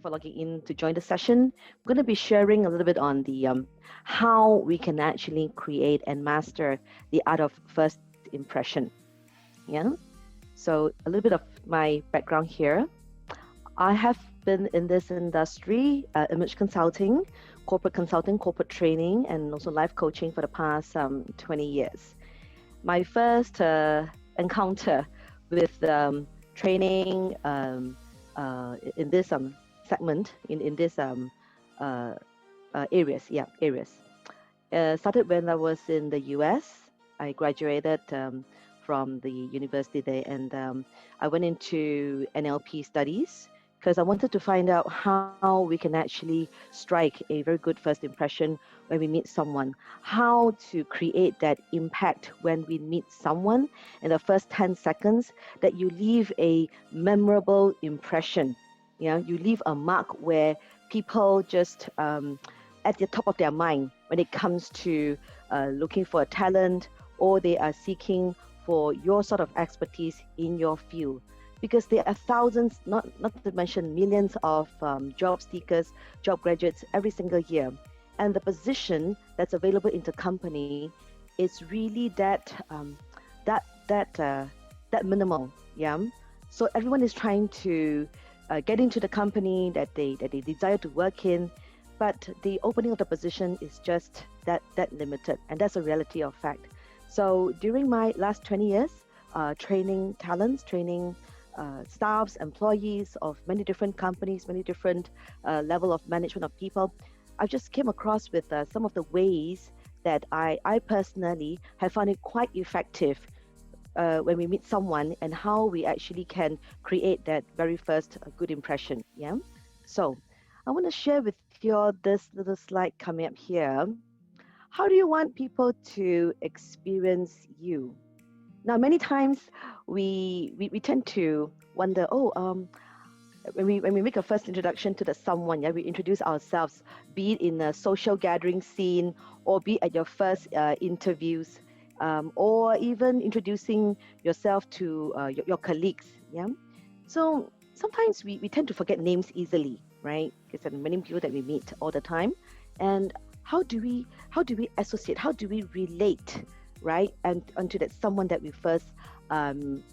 for logging in to join the session. I'm going to be sharing a little bit on the how we can actually create and master the art of first impression. Yeah. So a little bit of my background here. I have been in this industry, image consulting, corporate training, and also life coaching for the past 20 years. My first encounter with training in this segment, in this areas, started when I was in the US. I graduated from the university there, and I went into NLP studies because I wanted to find out how we can actually strike a very good first impression when we meet someone, how to create that impact when we meet someone in the first 10 seconds, that you leave a memorable impression. You leave a mark where people just at the top of their mind when it comes to looking for a talent, or they are seeking for your sort of expertise in your field. Because there are thousands, not to mention millions of job seekers, job graduates every single year. And the position that's available in the company is really that minimal. Yeah. So everyone is trying to get into the company that they desire to work in, but the opening of the position is just that limited, and that's a reality of fact. So during my last 20 years, training talents, training staffs, employees of many different companies, many different level of management of people, I just came across with some of the ways that I personally have found it quite effective when we meet someone, and how we actually can create that very first good impression. Yeah. So I want to share with you this little slide coming up here. How do you want people to experience you? Now, many times we tend to wonder, when we make a first introduction to someone, we introduce ourselves, be it in a social gathering scene, or be at your first interviews, or even introducing yourself to your colleagues. Yeah. So sometimes we tend to forget names easily, right? Because there are many people that we meet all the time, and how do we associate? How do we relate, right? And onto that someone that we first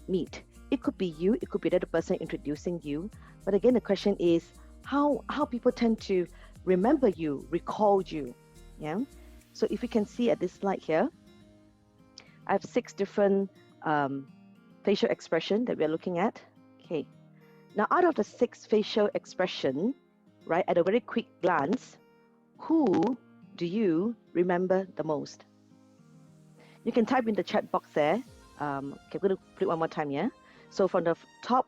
meet. It could be you, it could be the other person introducing you. But again, the question is how people tend to remember you, recall you. Yeah. So if you can see at this slide here, I have 6 different facial expression that we're looking at. Okay. Now, out of the 6 facial expression, right, at a very quick glance, who do you remember the most? You can type in the chat box there. Okay, I'm going to put it one more time here. So from the top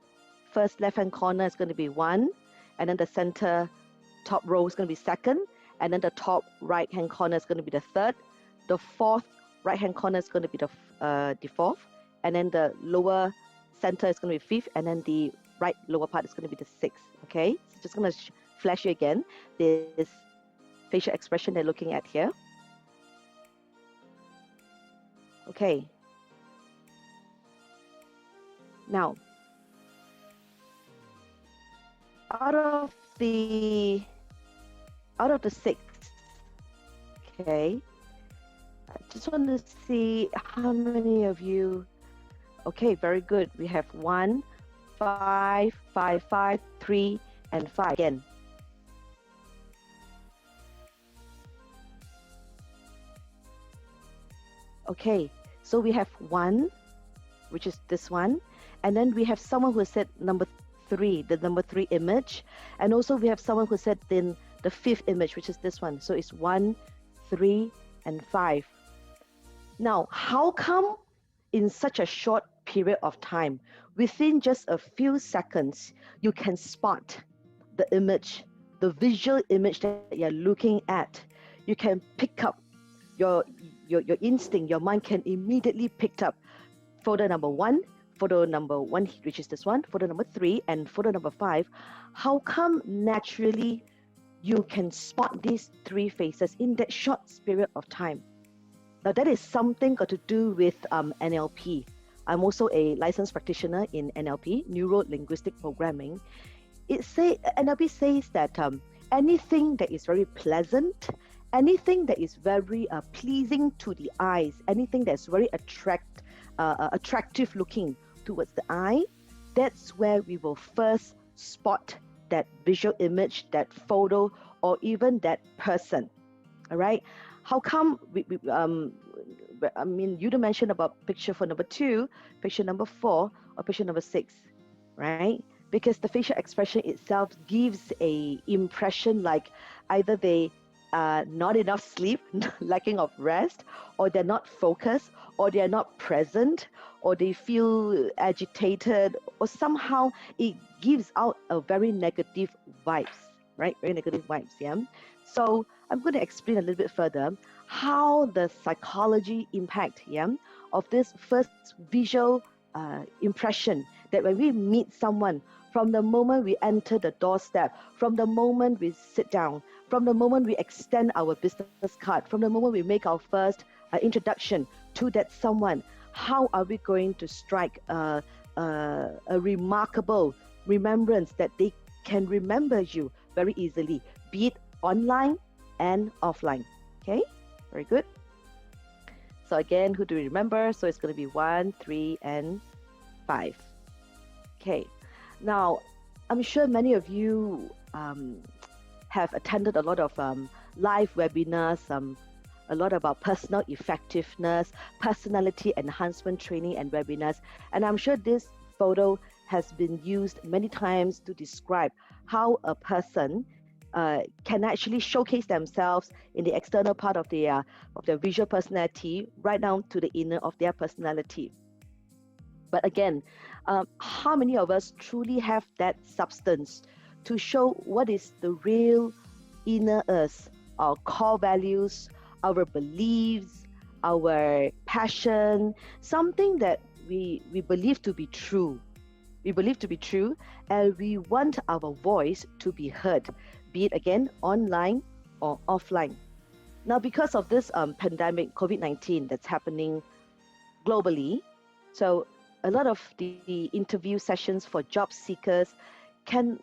first left-hand corner is going to be 1, and then the center top row is going to be 2nd, and then the top right-hand corner is going to be the 3rd. The 4th right-hand corner is going to be the 4th, and then the lower center is going to be 5th, and then the right lower part is going to be the 6th. Okay, so just going to flash you again this facial expression they're looking at here. Okay. Now, out of the 6, okay, I just want to see how many of you. Okay, very good. We have 1, 5, 5, 5, 3, and 5 again. Okay, so we have 1, which is this one, and then we have someone who said number 3, the number 3 image, and also we have someone who said then the 5th image, which is this one. So it's 1, 3, and 5. Now, how come in such a short period of time, within just a few seconds, you can spot the image, the visual image that you're looking at? You can pick up your instinct, your mind can immediately pick up photo number 1, photo number 1, which is this one, photo number 3, and photo number 5. How come naturally you can spot these 3 faces in that short period of time? Now, that is something got to do with NLP. I'm also a licensed practitioner in NLP, Neuro Linguistic Programming. NLP says that anything that is very pleasant, anything that is very pleasing to the eyes, anything that's very attractive looking towards the eye, that's where we will first spot that visual image, that photo, or even that person. All right. How come I mean, you don't mention about picture for number 2, picture number 4, or picture number 6, right? Because the facial expression itself gives a impression like either they are not enough sleep, lacking of rest, or they're not focused, or they're not present, or they feel agitated, or somehow it gives out a very negative vibes, right? Very negative vibes, yeah. So I'm going to explain a little bit further how the psychology impact, yeah, of this first visual impression, that when we meet someone, from the moment we enter the doorstep, from the moment we sit down, from the moment we extend our business card, from the moment we make our first introduction to that someone, how are we going to strike a remarkable remembrance that they can remember you very easily, be it online and offline. Okay, very good. So again, who do we remember? So it's going to be 1, 3, and 5. Okay, now I'm sure many of you have attended a lot of live webinars, a lot about personal effectiveness, personality enhancement training and webinars. And I'm sure this photo has been used many times to describe how a person can actually showcase themselves in the external part of their visual personality, right down to the inner of their personality. But again, how many of us truly have that substance to show what is the real inner us, our core values, our beliefs, our passion, something that we believe to be true. We believe to be true, and we want our voice to be heard, be it again online or offline. Now, because of this pandemic, COVID-19, that's happening globally, so a lot of the interview sessions for job seekers can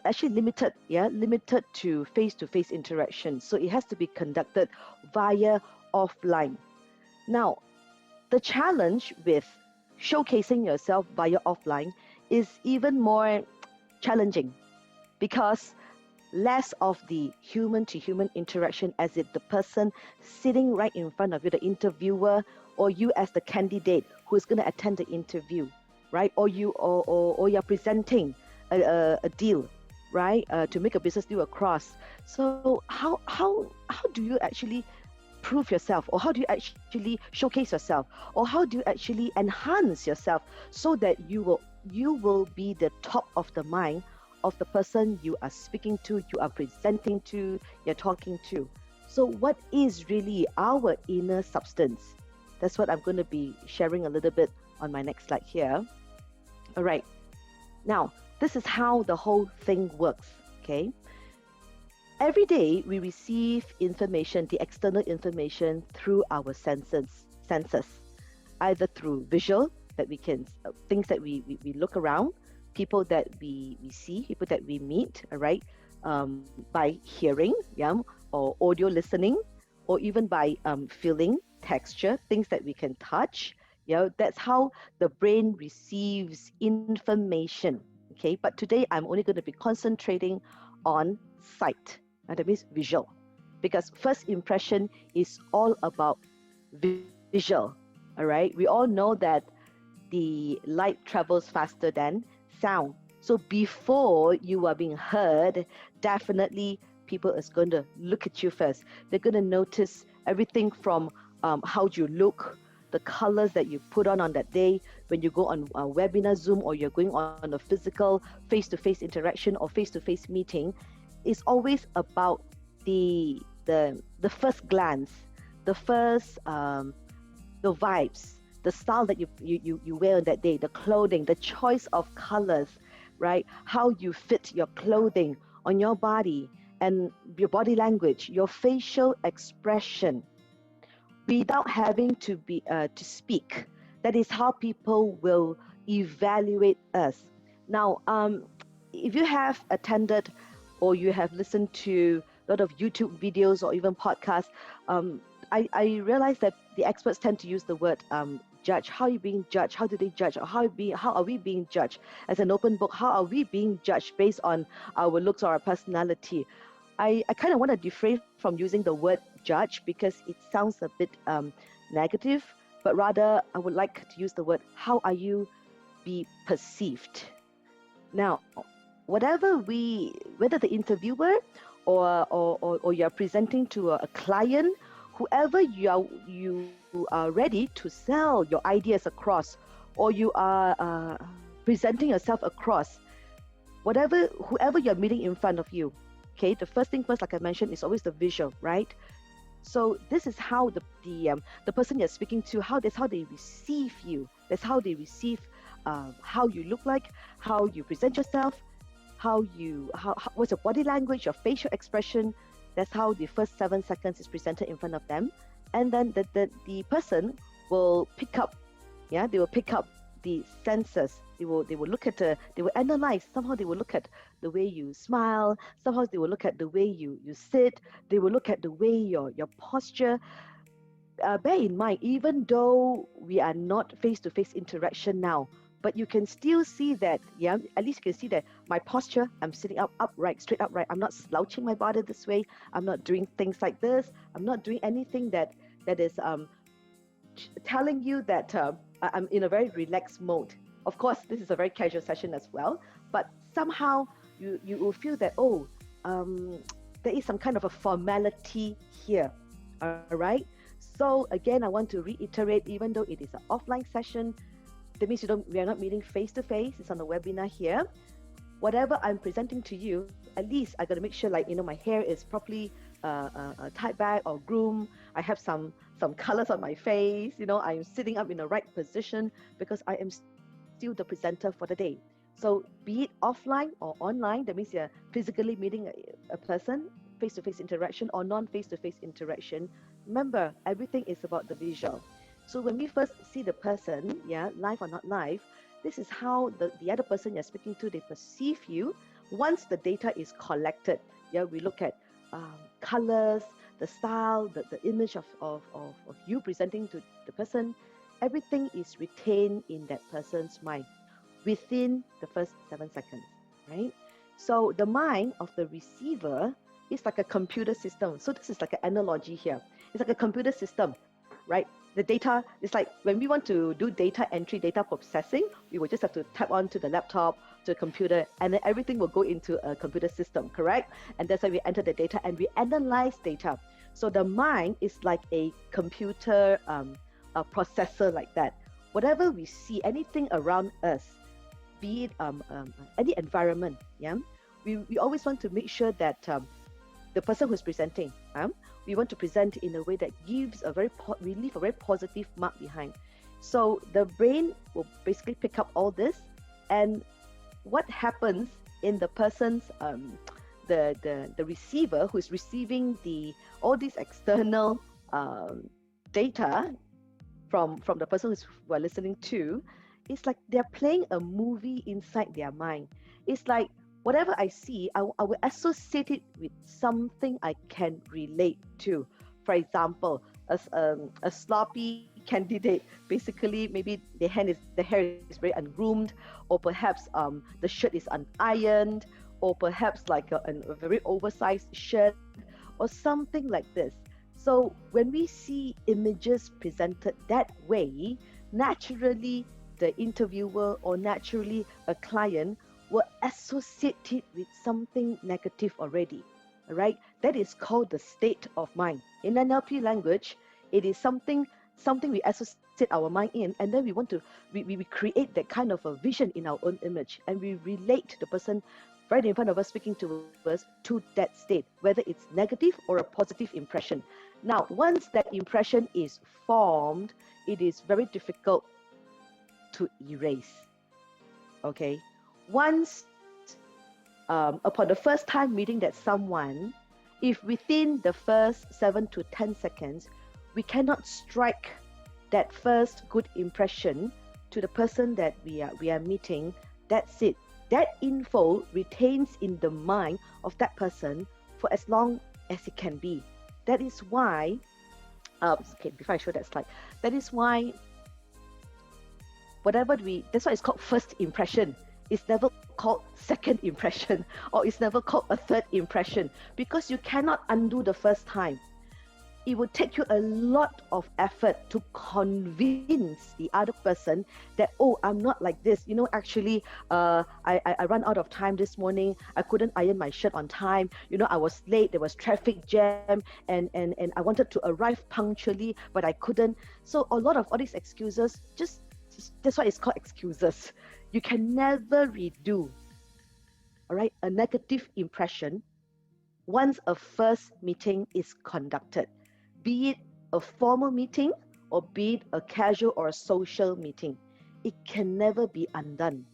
actually limited to face-to-face interaction. So it has to be conducted via offline. Now, the challenge with showcasing yourself via offline is even more challenging, because less of the human-to-human interaction, as if the person sitting right in front of you, the interviewer, or you as the candidate who is going to attend the interview, right? Or you're presenting a deal, right? To make a business deal across. So how do you actually prove yourself, or how do you actually showcase yourself, or how do you actually enhance yourself so that you will be the top of the mind of the person you are speaking to, you are presenting to, you're talking to? So what is really our inner substance? That's what I'm going to be sharing a little bit on my next slide here. All right. Now, this is how the whole thing works, okay? Every day we receive information, the external information, through our senses, either through visual, that we can, things that we look around, people that we see, people that we meet, all right, by hearing, yeah, or audio listening, or even by feeling, texture, things that we can touch. That's how the brain receives information, okay? But today I'm only going to be concentrating on sight, and that means visual, because first impression is all about visual, all right? We all know that the light travels faster than sound. So before you are being heard, definitely people is going to look at you first. They're going to notice everything from how you look, the colors that you put on that day when you go on a webinar Zoom, or you're going on a physical face-to-face interaction or face-to-face meeting. Is always about the first glance, the first the vibes, the style that you wear on that day, the clothing, the choice of colors, right? How you fit your clothing on your body, and your body language, your facial expression, without having to be to speak. That is how people will evaluate us. Now, if you have attended or you have listened to a lot of YouTube videos or even podcasts, I realize that the experts tend to use the word judge. How are you being judged? How do they judge? Or how are we being judged? As an open book, how are we being judged based on our looks or our personality? I kind of want to refrain from using the word judge because it sounds a bit negative, but rather I would like to use the word how are you be perceived. Now, whether the interviewer or you're presenting to a client, whoever you are ready to sell your ideas across, or you are presenting yourself across, whoever you're meeting in front of you, okay, the first thing first, like I mentioned, is always the visual, right? So this is how the person you're speaking to, that's how they receive you. That's how they receive how you look like, how you present yourself, how what's your body language, your facial expression. That's how the first 7 seconds is presented in front of them, and then the person will pick up, they will pick up the senses. They will look at they will analyze. Somehow they will look at the way you smile. Somehow they will look at the way you sit. They will look at the way your posture. Bear in mind, even though we are not face-to-face interaction now, but you can still see that, at least you can see that my posture, I'm sitting up upright, straight upright. I'm not slouching my body this way. I'm not doing things like this. I'm not doing anything that is telling you that I'm in a very relaxed mode. Of course, this is a very casual session as well, but somehow you will feel that, there is some kind of a formality here, all right? So again, I want to reiterate, even though it is an offline session, that means we are not meeting face to face. It's on a webinar here. Whatever I'm presenting to you, at least I got to make sure, like, my hair is properly tied back or groomed. I have some colors on my face. I'm sitting up in the right position because I am still the presenter for the day. So be it offline or online, that means you're physically meeting a person, face-to-face interaction or non-face-to-face interaction. Remember, everything is about the visual. So when we first see the person, live or not live, this is how the other person you're speaking to, they perceive you. Once the data is collected, we look at colors, the style, the image of you presenting to the person. Everything is retained in that person's mind within the first 7 seconds, right? So the mind of the receiver is like a computer system. So this is like an analogy here. It's like a computer system, right? The data is like when we want to do data entry, data processing, we will just have to tap onto the laptop, to a computer, and then everything will go into a computer system, correct? And that's why we enter the data and we analyze data. So the mind is like a computer a processor like that. Whatever we see, anything around us, be it any environment, we always want to make sure that the person who's presenting, we want to present in a way that gives we leave a very positive mark behind. So the brain will basically pick up all this, and what happens in the person's the receiver who is receiving all these external data from the person who are listening to, it's like they're playing a movie inside their mind. It's like whatever I see, I will associate it with something I can relate to. For example, a sloppy candidate, basically maybe the hair is very ungroomed, or perhaps the shirt is unironed, or perhaps like a very oversized shirt, or something like this. So when we see images presented that way, naturally the interviewer or naturally a client will associate it with something negative already. All right, that is called the state of mind. In NLP language, it is something we associate our mind in, and then we create that kind of a vision in our own image, and we relate the person right in front of us speaking to us to that state, whether it's negative or a positive impression. Now, once that impression is formed, it is very difficult to erase. Okay, once upon the first time meeting that someone, if within the first 7 to 10 seconds we cannot strike that first good impression to the person that we are meeting, that's it. that info retains in the mind of that person for as long as it can be. That is why, okay, before I show that slide, that is why that's why it's called first impression. It's never called second impression, or it's never called a third impression, because you cannot undo the first time. It would take you a lot of effort to convince the other person that, oh, I'm not like this. Actually, I ran out of time this morning. I couldn't iron my shirt on time. I was late. There was traffic jam, and I wanted to arrive punctually, but I couldn't. So a lot of all these excuses, that's why it's called excuses. You can never redo, all right, a negative impression once a first meeting is conducted, be it a formal meeting or be it a casual or a social meeting. It can never be undone.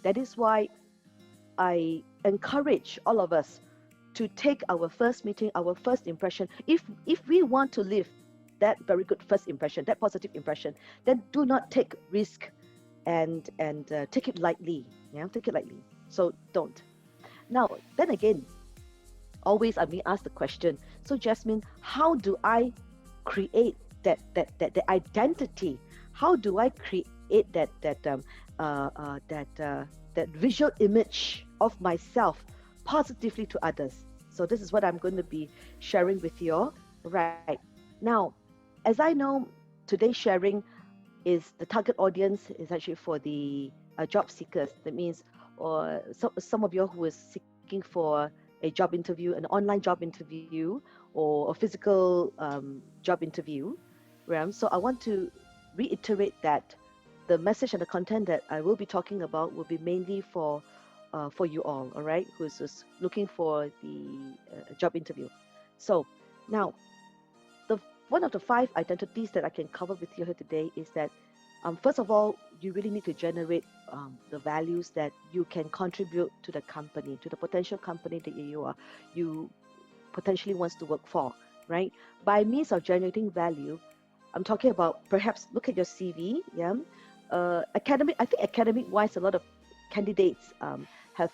That is why I encourage all of us to take our first meeting, our first impression. If we want to leave that very good first impression, that positive impression, then do not take risk and take it lightly. Take it lightly. So don't. Now, then again, always I'm being asked the question, so Jazzmine, how do I create that identity? How do I create that visual image of myself positively to others? So this is what I'm going to be sharing with you all right now. As I know, today's sharing is the target audience is actually for the job seekers. That means, or some of you who is seeking for a job interview, an online job interview, or a physical job interview. Right? So I want to reiterate that the message and the content that I will be talking about will be mainly for you all right, who's just looking for the job interview. So now, one of the 5 identities that I can cover with you here today is that first of all, you really need to generate the values that you can contribute to the company, to the potential company that you potentially wants to work for, right? By means of generating value, I'm talking about, perhaps look at your CV, yeah. I think academic-wise, a lot of candidates have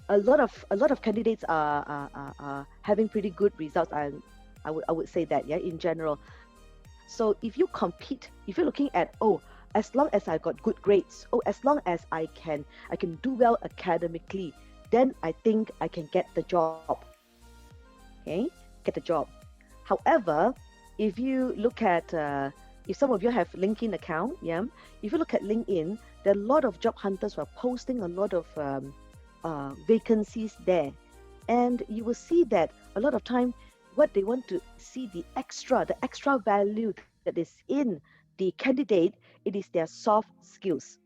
a lot of candidates are having pretty good results. I would say that, yeah, in general. So if you compete, if you're looking at, as long as I got good grades, as long as I can do well academically, then I think I can get the job. Okay, get the job. However, if you look at, if some of you have LinkedIn account, yeah, if you look at LinkedIn, there are a lot of job hunters who are posting a lot of vacancies there, and you will see that a lot of time, what they want to see, the extra value that is in the candidate, it is their soft skills,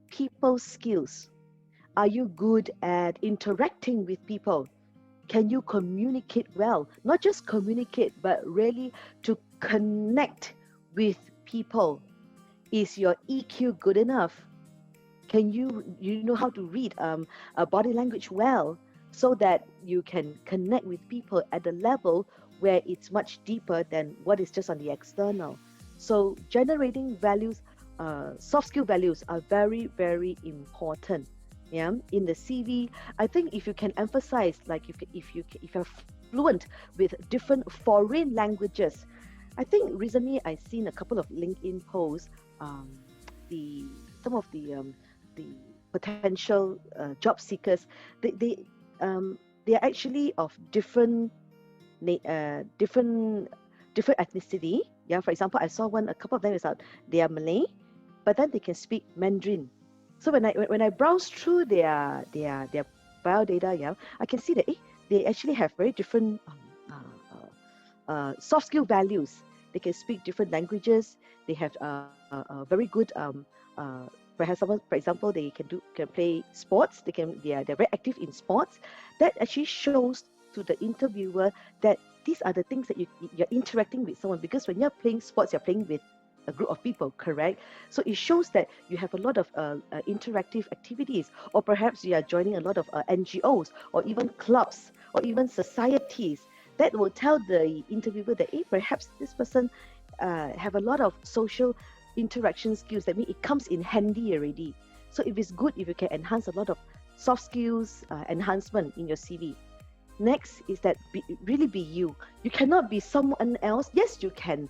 people skills. Are you good at interacting with people? Can you communicate well? Not just communicate, but really to connect with people. Is your EQ good enough? Can you know how to read body language well, so that you can connect with people at the level where it's much deeper than what is just on the external. So generating values, soft skill values are very, very important. Yeah, in the CV, I think if you can emphasize, like if you're fluent with different foreign languages, I think recently I've seen a couple of LinkedIn posts. Some of the potential job seekers, they are actually of different ethnicity. Yeah, for example, I saw a couple of them is out. They are Malay, but then they can speak Mandarin. So when I browse through their bio data, yeah, I can see that they actually have very different soft skill values. They can speak different languages. They have very good perhaps someone, for example, they can play sports. They're very active in sports. That actually shows to the interviewer that these are the things that you're interacting with someone, because when you're playing sports, you're playing with a group of people, correct? So it shows that you have a lot of interactive activities, or perhaps you are joining a lot of NGOs, or even clubs, or even societies. That will tell the interviewer that perhaps this person have a lot of social interaction skills. That means it comes in handy already. So if it's good, if you can enhance a lot of soft skills enhancement in your CV. Next is that really be you. You cannot be someone else. Yes, you can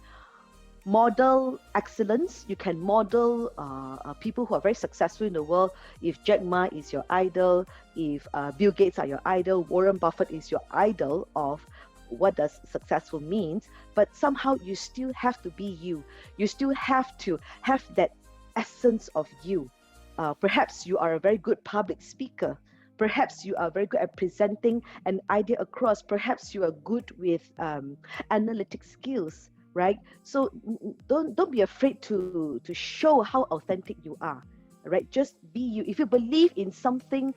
model excellence. You can model people who are very successful in the world. If Jack Ma is your idol, if Bill Gates are your idol, Warren Buffett is your idol of what does successful means, but somehow you still have to be you. You still have to have that essence of you. Perhaps you are a very good public speaker. Perhaps you are very good at presenting an idea across. Perhaps you are good with analytic skills, right? So don't be afraid to show how authentic you are, right? Just be you. If you believe in something,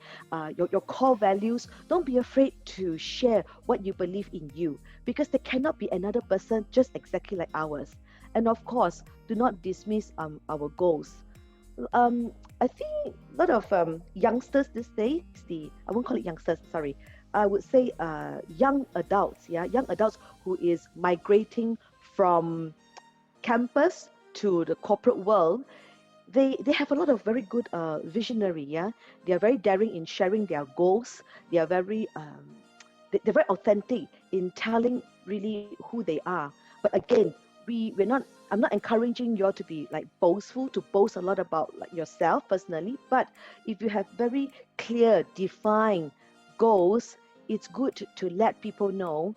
your core values, don't be afraid to share what you believe in you, because there cannot be another person just exactly like ours. And of course, do not dismiss our goals. I think a lot of youngsters these days, I won't call it youngsters, sorry. I would say young adults, young adults who is migrating from campus to the corporate world. They have a lot of very good visionary, They are very daring in sharing their goals. They are very they're very authentic in telling really who they are. But again, we're not. I'm not encouraging you all to be like boastful, to boast a lot about like yourself personally. But if you have very clear, defined goals, it's good to let people know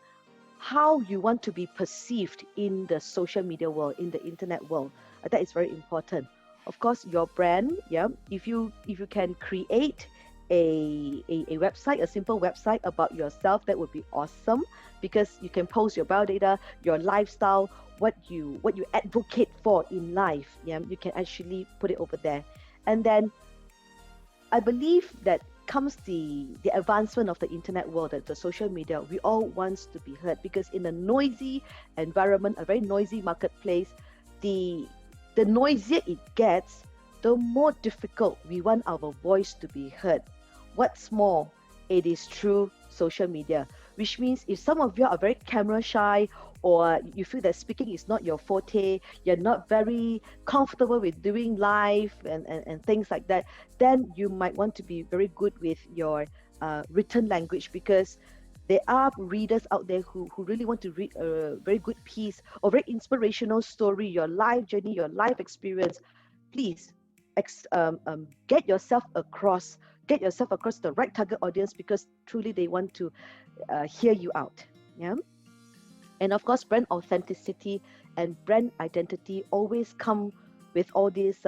how you want to be perceived in the social media world, in the internet world. That is very important. Of course, your brand, if you can create a website, a simple website about yourself, that would be awesome, because you can post your biodata, your lifestyle, what you advocate for in life. You can actually put it over there. And then I believe that comes the advancement of the internet world, the social media. We all want to be heard, because in a noisy environment, a very noisy marketplace, the noisier it gets, the more difficult we want our voice to be heard. What's more, it is through social media, which means if some of you are very camera shy, or you feel that speaking is not your forte, you're not very comfortable with doing live and things like that, then you might want to be very good with your written language, because there are readers out there who really want to read a very good piece or very inspirational story, your life journey, your life experience. Please get yourself across the right target audience, because truly they want to hear you out. And of course, brand authenticity and brand identity always come with all these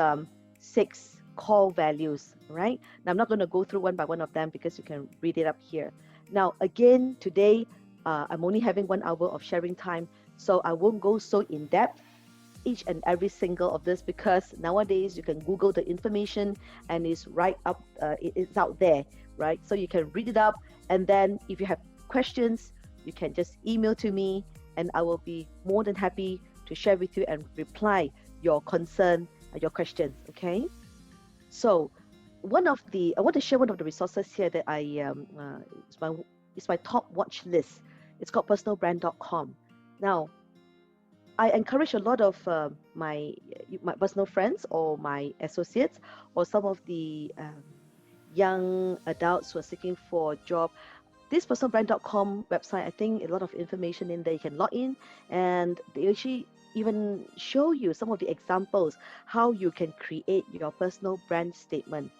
6 core values, right? Now, I'm not going to go through one by one of them, because you can read it up here. Now, again, today, I'm only having 1 hour of sharing time, so I won't go so in depth each and every single of this, because nowadays you can Google the information and it's right up, it's out there, right? So you can read it up, and then if you have questions, you can just email to me, and I will be more than happy to share with you and reply your concern, your questions, okay? So I want to share one of the resources here that it's my top watch list. It's called personalbrand.com. Now, I encourage a lot of my personal friends or my associates, or some of the young adults who are seeking for a job. This personalbrand.com website, I think a lot of information in there. You can log in, and they actually even show you some of the examples how you can create your personal brand statement.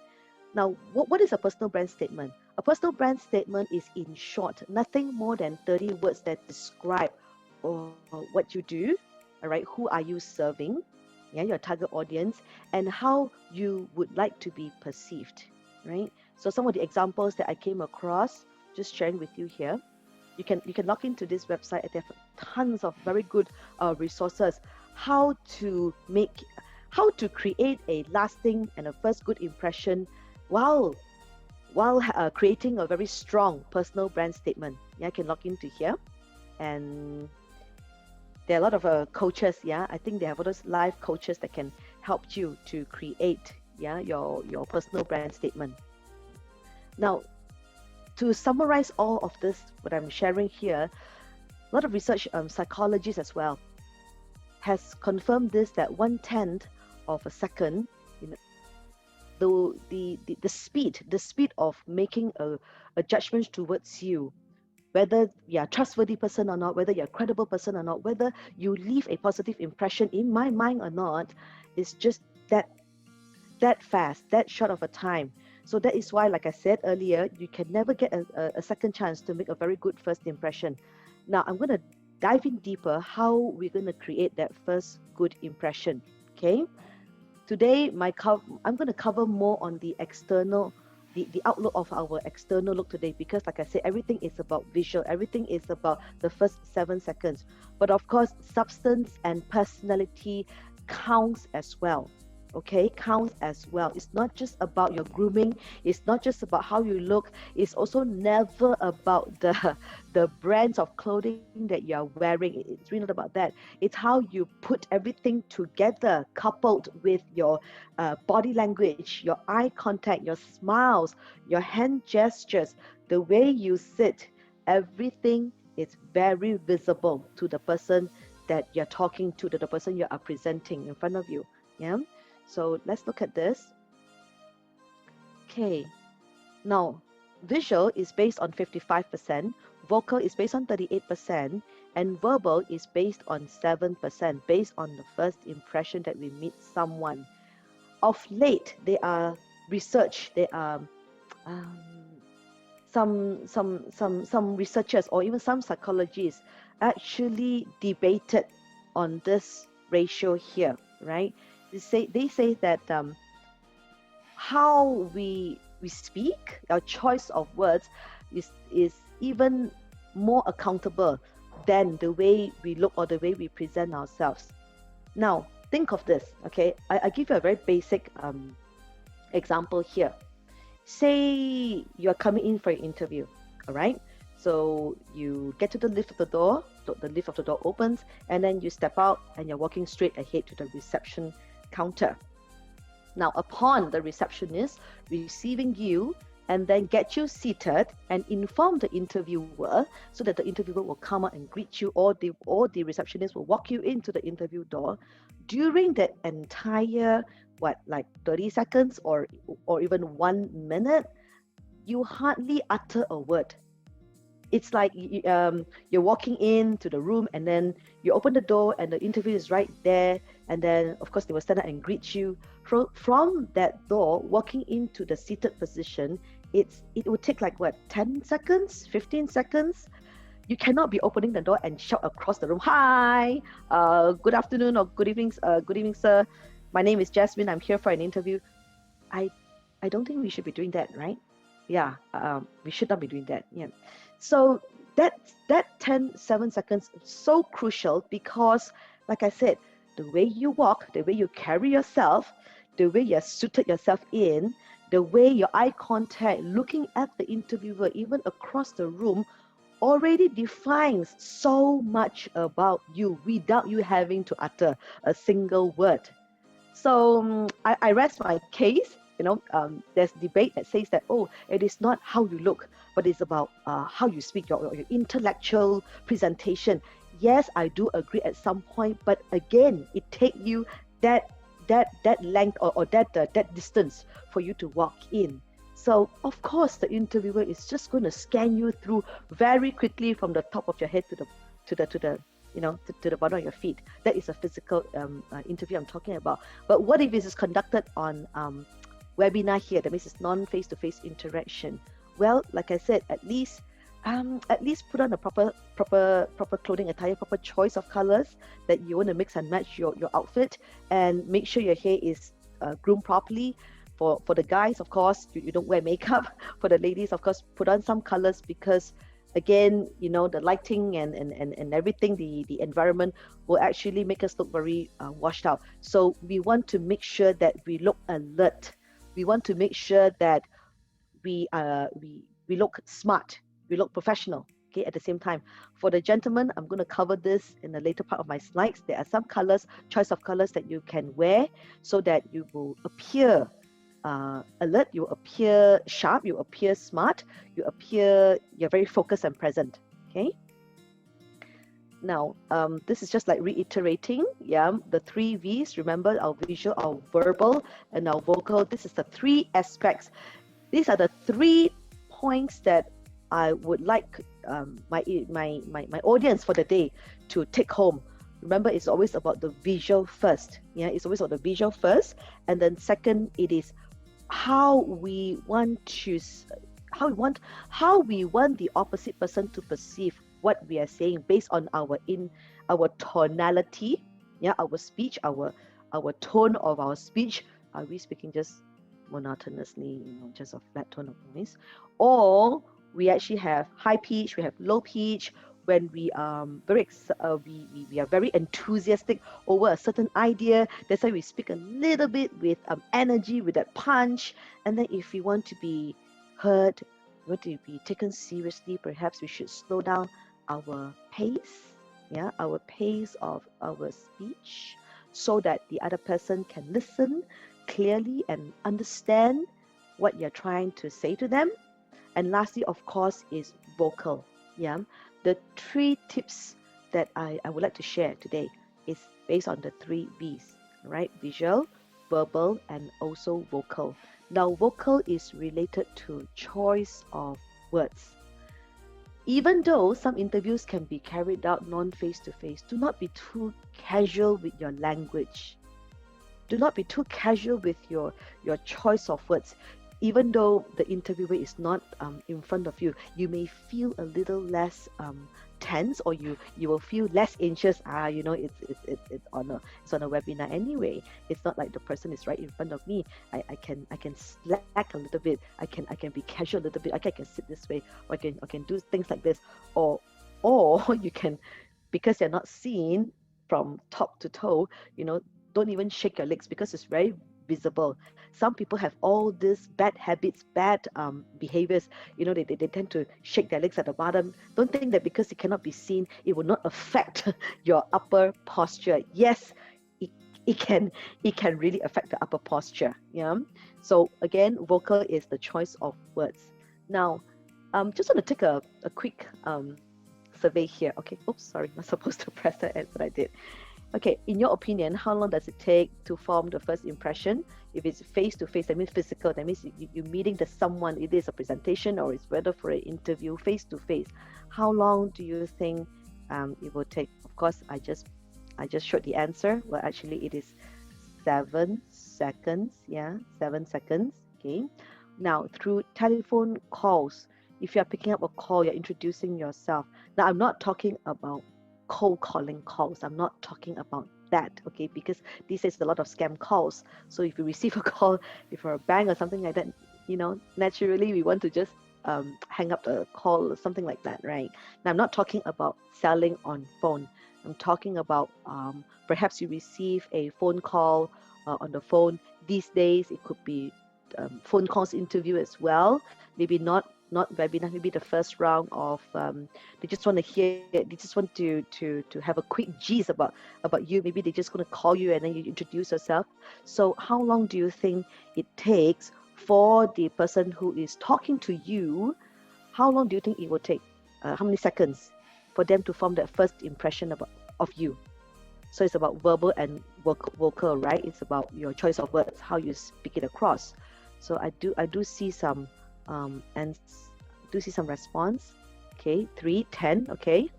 Now, what is a personal brand statement? A personal brand statement is, in short, nothing more than 30 words that describe what you do, all right? Who are you serving? Your target audience, and how you would like to be perceived, right? So some of the examples that I came across, just sharing with you here. You can log into this website, and they have tons of very good resources. How to create a lasting and a first good impression while creating a very strong personal brand statement. I can log into here, and there are a lot of coaches. I think they have all those live coaches that can help you to create your personal brand statement. Now, to summarize all of this, what I'm sharing here, a lot of research, psychologists as well, has confirmed this, that 1/10 of a second the speed of making a judgment towards you, whether you're a trustworthy person or not, whether you're a credible person or not, whether you leave a positive impression in my mind or not, is just that that fast, that short of a time. So that is why, like I said earlier, you can never get a second chance to make a very good first impression. Now, I'm going to dive in deeper how we're going to create that first good impression. Okay. Today, I'm going to cover more on the external, the outlook of our external look today, because like I said, everything is about visual, everything is about the first 7 seconds. But of course, substance and personality counts as well. Okay, counts as well. It's not just about your grooming, it's not just about how you look, it's also never about the brands of clothing that you're wearing. It's really not about that. It's how you put everything together, coupled with your body language, your eye contact, your smiles, your hand gestures, the way you sit. Everything is very visible to the person that you're talking to, to the person you are presenting in front of you. Yeah. So let's look at this. Okay. Now, visual is based on 55%, vocal is based on 38%, and verbal is based on 7%, based on the first impression that we meet someone. Of late, there are research, there are um, some researchers or even some psychologists actually debated on this ratio here, right? They say that how we speak, our choice of words is even more accountable than the way we look or the way we present ourselves. Now, think of this, okay? I give you a very basic example here. Say you're coming in for an interview, all right? So you get to the lift of the door, the lift of the door opens, and then you step out and you're walking straight ahead to the reception counter. Now, upon the receptionist receiving you and then get you seated and inform the interviewer so that the interviewer will come out and greet you, or the receptionist will walk you into the interview door, during that entire, like 30 seconds or even 1 minute, you hardly utter a word. It's like you're walking into the room and then you open the door and the interview is right there, and then of course they will stand up and greet you. From that door, walking into the seated position, it would take like 10 seconds, 15 seconds. You cannot be opening the door and shout across the room, "Hi, good afternoon or good evening, sir. My name is Jazzmine. I'm here for an interview." I don't think we should be doing that, right? Yeah, we should not be doing that. Yeah. So that 7 seconds is so crucial because, like I said, the way you walk, the way you carry yourself, the way you're suited yourself in, the way your eye contact, looking at the interviewer, even across the room, already defines so much about you without you having to utter a single word. So I rest my case. There's debate that says that, oh, it is not how you look, but it's about how you speak, your intellectual presentation. Yes, I do agree at some point, but again, it takes you that length or that distance for you to walk in. So of course, the interviewer is just going to scan you through very quickly from the top of your head to the bottom of your feet. That is a physical interview I'm talking about. But what if it is conducted on webinar here? That means it's non-face-to-face interaction. Well, like I said, at least put on a proper clothing attire, proper choice of colors that you want to mix and match your outfit, and make sure your hair is groomed properly. For the guys, of course, you don't wear makeup. For the ladies, of course, put on some colors because, again, the lighting and everything, the environment will actually make us look very washed out. So we want to make sure that we look alert. We want to make sure that we look smart, we look professional. Okay, at the same time, for the gentlemen, I'm going to cover this in the later part of my slides. There are some colors, choice of colors that you can wear so that you will appear alert, you appear sharp, you appear smart, you're very focused and present. Okay. Now, this is just like reiterating, yeah, the three V's. Remember our visual, our verbal, and our vocal. This is the three aspects. These are the 3 points that I would like my audience for the day to take home. Remember, it's always about the visual first. Yeah, it's always about the visual first, and then second, it is how we want to how we want the opposite person to perceive what we are saying based on our tonality, yeah, our speech, our tone of our speech. Are we speaking just monotonously, just a flat tone of voice, or we actually have high pitch, we have low pitch, when we we are very enthusiastic over a certain idea. That's why we speak a little bit with energy, with that punch. And then if we want to be heard, we want to be taken seriously, perhaps we should slow down our pace, yeah, our pace of our speech, so that the other person can listen clearly and understand what you're trying to say to them. And lastly, of course, is vocal. Yeah, the 3 tips that I would like to share today is based on the 3 V's, right? Visual, verbal, and also vocal. Now, vocal is related to choice of words. Even though some interviews can be carried out non-face-to-face, do not be too casual with your language. Do not be too casual with your choice of words. Even though the interviewer is not in front of you, you may feel a little less tense, or you will feel less anxious. It's on a webinar anyway. It's not like the person is right in front of me. I can slack a little bit. I can be casual a little bit. I can sit this way, or I can do things like this, or you can, because you're not seen from top to toe, don't even shake your legs, because it's very visible. Some people have all these bad habits, bad behaviors. They tend to shake their legs at the bottom. Don't think that because it cannot be seen, it will not affect your upper posture. Yes, it can really affect the upper posture. Yeah. So again, vocal is the choice of words. Now, just want to take a quick survey here. Okay. Oops, sorry, not supposed to press that, but I did. Okay, in your opinion, how long does it take to form the first impression? If it's face-to-face, that means physical, that means you're meeting someone, it is a presentation or it's whether for an interview, face-to-face. How long do you think it will take? Of course, I just showed the answer. Well, actually, it is 7 seconds. Yeah, 7 seconds. Okay. Now, through telephone calls, if you're picking up a call, you're introducing yourself. Now, I'm not talking about cold calling calls. I'm not talking about that, okay? Because these days a lot of scam calls. So if you receive a call, if you're a bank or something like that, naturally we want to just hang up the call or something like that, right? Now, I'm not talking about selling on phone. I'm talking about perhaps you receive a phone call on the phone. These days it could be phone calls interview as well. Maybe not webinar, maybe the first round of they just want to hear, they just want to have a quick gist about you. Maybe they're just going to call you and then you introduce yourself. So how long do you think it takes for the person who is talking to you? How long do you think it will take? How many seconds for them to form that first impression of you? So it's about verbal and vocal, right? It's about your choice of words, how you speak it across. So I do see some and do see some response. Okay, 3, 10. Okay.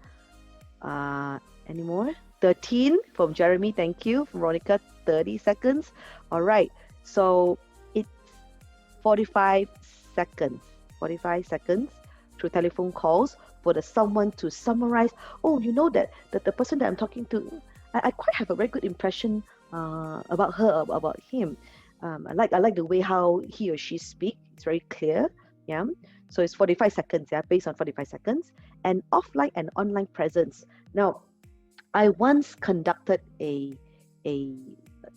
Any more? 13 from Jeremy. Thank you. From Veronica, 30 seconds. All right. So it's 45 seconds. 45 seconds through telephone calls for someone to summarize. Oh, that the person that I'm talking to, I quite have a very good impression about her, about him. I like the way how he or she speak. It's very clear. Yeah. So it's 45 seconds. Yeah, based on 45 seconds. And offline and online presence. Now, I once conducted a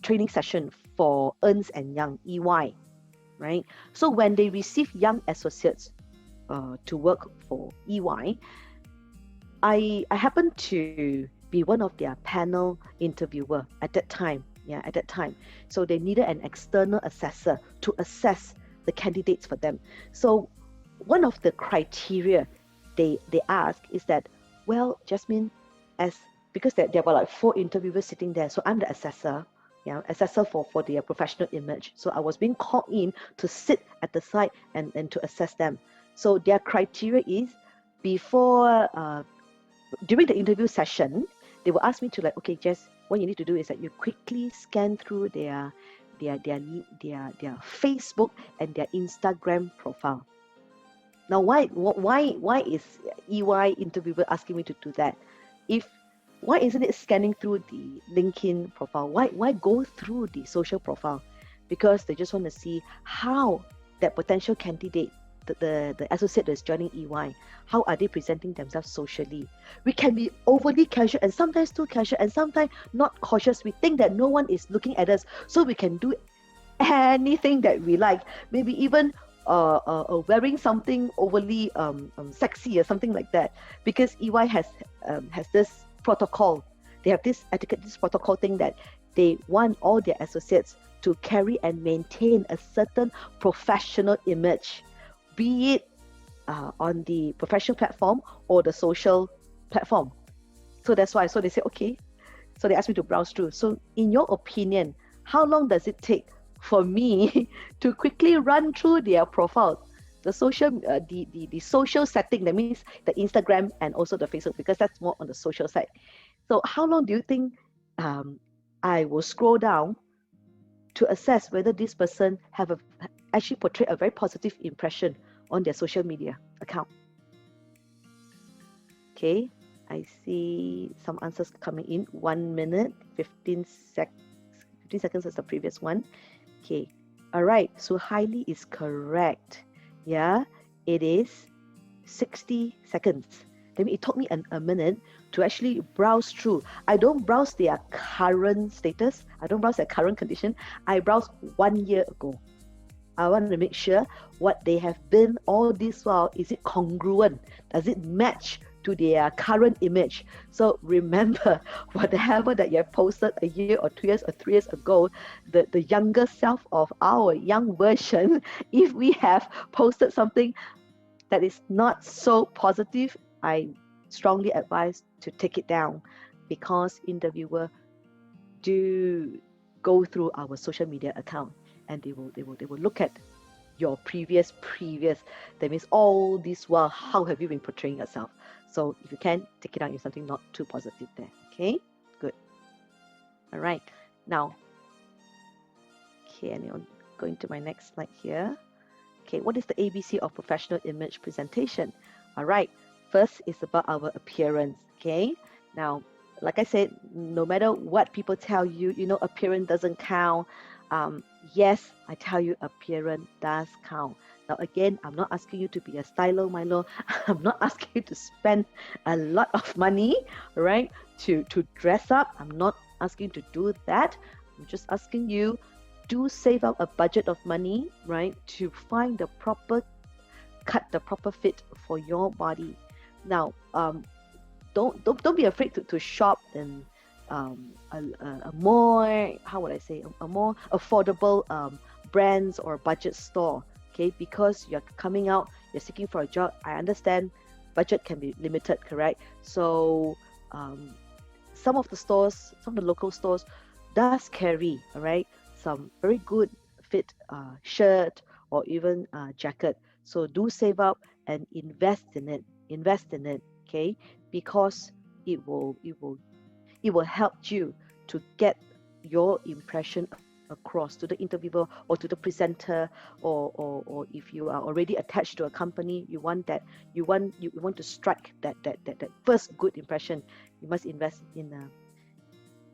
training session for Ernst and Young, EY, right? So when they receive young associates to work for EY, I happened to be one of their panel interviewer at that time. Yeah, at that time. So they needed an external assessor to assess the candidates for them. So one of the criteria they ask is that, well, Jazzmine, as because there were like 4 interviewers sitting there, so I'm the assessor, yeah, assessor for their professional image. So I was being called in to sit at the side and to assess them. So their criteria is before during the interview session, they will ask me to like, okay, Jess, what you need to do is that you quickly scan through their Facebook and their Instagram profile. Now, why is EY interviewer asking me to do that? If why isn't it scanning through the LinkedIn profile? Why go through the social profile? Because they just want to see how that potential candidate, the associate that's joining EY, how are they presenting themselves socially? We can be overly casual and sometimes too casual and sometimes not cautious. We think that no one is looking at us, so we can do anything that we like. Maybe even wearing something overly sexy or something like that. Because EY has this protocol. They have this etiquette, this protocol thing that they want all their associates to carry and maintain a certain professional image, be it on the professional platform or the social platform. So that's why. So they say, okay. So they asked me to browse through. So in your opinion, how long does it take for me to quickly run through their profile, the social, the social setting? That means the Instagram and also the Facebook, because that's more on the social side. So how long do you think I will scroll down to assess whether this person have actually portrayed a very positive impression on their social media account? Okay, I see some answers coming in. 1 minute, 15 seconds is the previous one. Okay, all right, so highly is correct. Yeah, it is 60 seconds. That means it took me a minute to actually browse through. I don't browse their current status. I don't browse their current condition. I browse 1 year ago. I want to make sure what they have been all this while, is it congruent? Does it match to their current image? So remember, whatever that you have posted a year or 2 years or 3 years ago, the younger self of our young version, if we have posted something that is not so positive, I strongly advise to take it down, because interviewer do go through our social media account and they will look at your previous. That means all this while, how have you been portraying yourself? So if you can, take it out if something not too positive there. Okay, good. All right, now, okay, and I'm going to my next slide here. Okay, what is the ABC of professional image presentation? All right, first is about our appearance. Okay, now, like I said, no matter what people tell you, appearance doesn't count. Yes, I tell you, appearance does count. Now, again, I'm not asking you to be a stylo Milo. I'm not asking you to spend a lot of money, right, to dress up. I'm not asking you to do that. I'm just asking you, do save up a budget of money, right, to find the proper cut, the proper fit for your body. Now, don't be afraid to shop in a more, how would I say, a more affordable brands or budget store. Okay, because you're coming out, you're seeking for a job. I understand budget can be limited, correct? So some of the local stores does carry, all right, some very good fit shirt or even jacket. So do save up and invest in it, okay? Because it will help you to get your impression across to the interviewer or to the presenter, or if you are already attached to a company, you want to strike that first good impression. You must invest in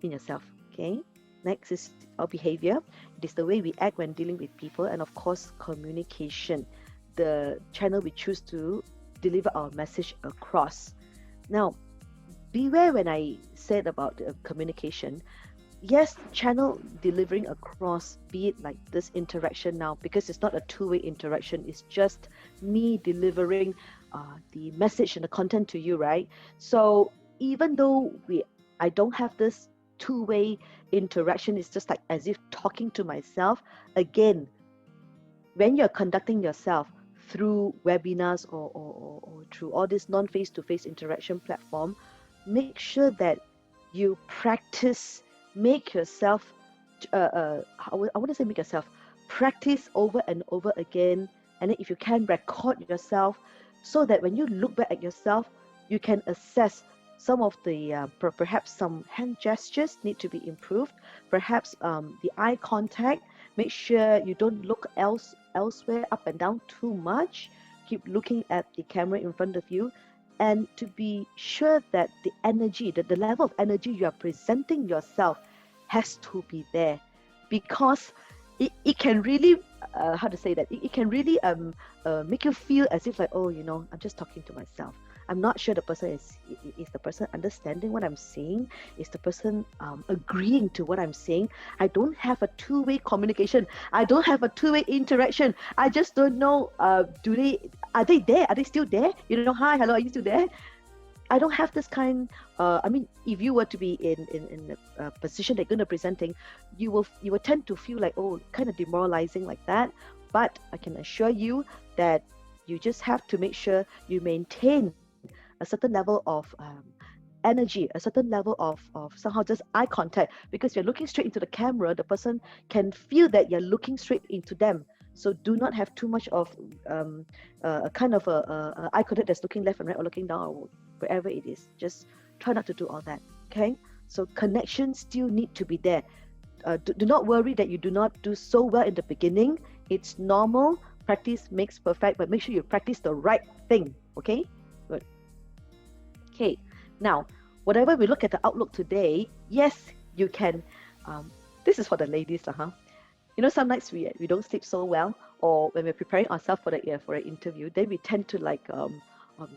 yourself. Okay, next is our behavior. It is the way we act when dealing with people, and of course communication, the channel we choose to deliver our message across. Now, beware when I said about communication. Yes, channel delivering across, be it like this interaction now, because it's not a two-way interaction, it's just me delivering the message and the content to you, right? So even though I don't have this two-way interaction, it's just like as if talking to myself. Again, when you're conducting yourself through webinars or through all this non-face-to-face interaction platform, make sure that you practice, make yourself, I wouldn't say make yourself, practice over and over again. And then if you can, record yourself so that when you look back at yourself, you can assess some of the, perhaps some hand gestures need to be improved, perhaps the eye contact, make sure you don't look elsewhere up and down too much, keep looking at the camera in front of you, and to be sure that the energy, the level of energy you are presenting yourself has to be there, because it can really, how to say that, it can really make you feel as if like, oh, I'm just talking to myself. I'm not sure the person is the person understanding what I'm saying, is the person agreeing to what I'm saying. I don't have a two-way communication, I don't have a two-way interaction. I just don't know, are they there, are they still there, hi, hello, are you still there? I don't have this kind. I mean, if you were to be in a position that you're going to presenting, you will tend to feel like, oh, kind of demoralizing like that. But I can assure you that you just have to make sure you maintain a certain level of energy, a certain level of somehow just eye contact, because you're looking straight into the camera. The person can feel that you're looking straight into them. So do not have too much of a kind of a eye contact that's looking left and right or looking down or wherever it is. Just try not to do all that. Okay. So connections still need to be there. Do not worry that you do not do so well in the beginning. It's normal. Practice makes perfect, but make sure you practice the right thing. Okay. Good. Okay. Now, whatever we look at the outlook today, yes, you can. This is for the ladies, some nights we don't sleep so well, or when we're preparing ourselves for an interview, then we tend to like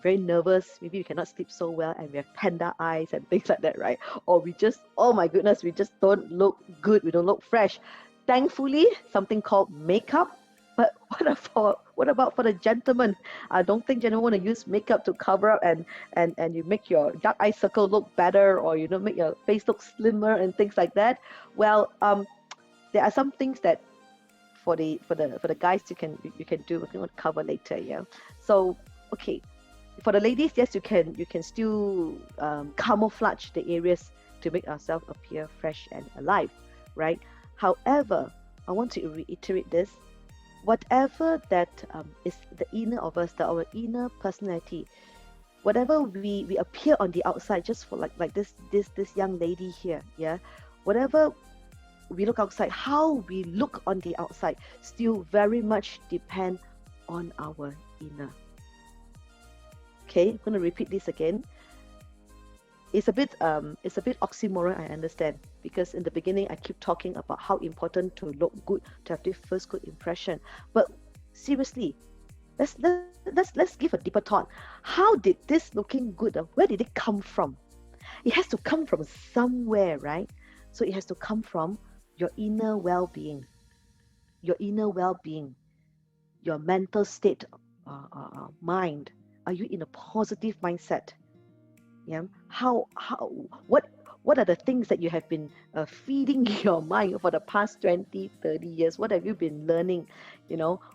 very nervous. Maybe we cannot sleep so well, and we have panda eyes and things like that, right? Or we just, oh my goodness, we just don't look good. We don't look fresh. Thankfully, something called makeup. But what about for the gentlemen? I don't think gentlemen want to use makeup to cover up and you make your dark eye circle look better, or make your face look slimmer and things like that. Well, there are some things that for the guys you can do. We're going to cover later, yeah. So okay, for the ladies, yes, you can still camouflage the areas to make ourselves appear fresh and alive, right? However, I want to reiterate this: whatever that is the inner of us, our inner personality, whatever we appear on the outside, just for like this young lady here, yeah, whatever we look outside, how we look on the outside still very much depend on our inner. Okay, I'm going to repeat this again. It's a bit oxymoron, I understand, because in the beginning I keep talking about how important to look good, to have this first good impression. But seriously, let's give a deeper thought. How did this looking good, where did it come from? It has to come from somewhere, right? So it has to come from your inner well-being, your mental state, mind. Are you in a positive mindset? Yeah. What are the things that you have been feeding your mind for the past 20, 30 years? What have you been learning?